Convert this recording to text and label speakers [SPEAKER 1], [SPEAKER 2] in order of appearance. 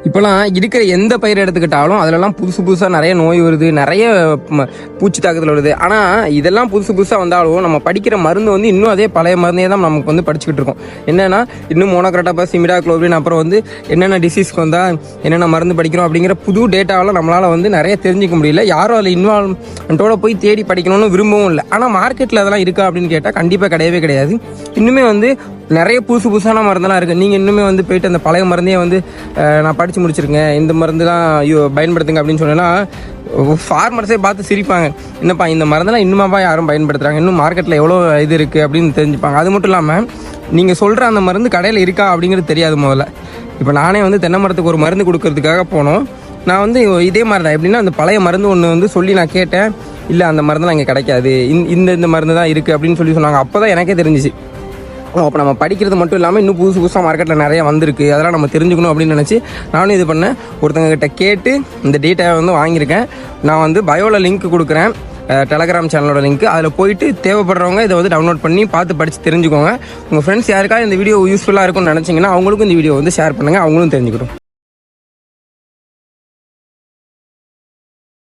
[SPEAKER 1] இப்போலாம் இருக்கிற எந்த பயிர் எடுத்துக்கிட்டாலும் அதிலலாம் புதுசாக நிறைய நோய் வருது, நிறைய பூச்சி தாக்குதல் வருது. ஆனால் இதெல்லாம் புதுசாக வந்தாலும் நம்ம படிக்கிற மருந்து வந்து இன்னும் அதே பழைய மருந்தே தான் நமக்கு வந்து படிச்சுக்கிட்டு இருக்கோம். என்னென்னா இன்னும் மோனோக்ரோட்டோபாஸ், இமிடாக்ளோபிரின், அப்புறம் வந்து என்னென்ன டிசீஸ்க்கு வந்தால் என்னென்ன மருந்து படிக்கிறோம் அப்படிங்கிற புது டேட்டாவெல்லாம் நம்மளால் வந்து நிறைய தெரிஞ்சிக்க முடியல. யாரும் அதில் இன்வால்வ்மெண்ட்டோட போய் தேடி படிக்கணும்னு விரும்பவும் இல்லை. ஆனால் மார்க்கெட்டில் அதெல்லாம் இருக்கா அப்படின்னு கேட்டால் கண்டிப்பாக கிடையவே கிடையாது. இன்னுமே வந்து நிறைய புதுசான மருந்தெல்லாம் இருக்குது. நீங்கள் இன்னுமே வந்து போயிட்டு அந்த பழைய மருந்தே வந்து நான் படித்து முடிச்சிருக்கேன், இந்த மருந்துலாம் பயன்படுத்துங்க அப்படின்னு சொன்னால் ஃபார்மர்ஸே பார்த்து சிரிப்பாங்க. என்னப்பா இந்த மருந்தெல்லாம் இன்னுமாப்பா யாரும் பயன்படுத்துகிறாங்க, இன்னும் மார்க்கெட்டில் எவ்வளோ இது இருக்குது அப்படின்னு தெரிஞ்சுப்பாங்க. அது மட்டும் இல்லாமல் நீங்கள் சொல்கிற அந்த மருந்து கடையில் இருக்கா அப்படிங்கிறது தெரியாது முதல்ல. இப்போ நானே வந்து தென்னை மரத்துக்கு ஒரு மருந்து கொடுக்கறதுக்காக போனோம். நான் வந்து இதே மாதிரி தான், எப்படின்னா அந்த பழைய மருந்து ஒன்று வந்து சொல்லி நான் கேட்டேன். இல்லை அந்த மருந்துலாம் இங்கே கிடைக்காது, இந்த மருந்து தான் இருக்குது அப்படின்னு சொல்லி சொன்னாங்க. அப்போ தான் எனக்கே தெரிஞ்சிச்சு, அப்போ நம்ம படிக்கிறது மட்டும் இல்லாமல் இன்னும் புதுசாக மார்க்கெட்டில் நிறைய வந்திருக்கு, அதெல்லாம் நம்ம தெரிஞ்சுக்கணும் அப்படின்னு நினச்சி நானும் இது பண்ணேன். ஒருத்தங்கக்கிட்ட கேட்டு இந்த டேட்டாவை வந்து வாங்கியிருக்கேன். நான் வந்து பயோவில் லிங்க் கொடுக்குறேன், டெலகிராம் சேனலோட லிங்க். அதில் போயிட்டு தேவைப்படுறவங்க இதை வந்து டவுன்லோட் பண்ணி பார்த்து படித்து தெரிஞ்சுக்கோங்க. உங்கள் ஃப்ரெண்ட்ஸ் யாருக்காவது இந்த வீடியோ யூஸ்ஃபுல்லாக இருக்கும்னு நினச்சிங்கன்னா அவங்களுக்கும் இந்த வீடியோ வந்து ஷேர் பண்ணுங்கள், அவங்களும் தெரிஞ்சுக்கிட்டோம்.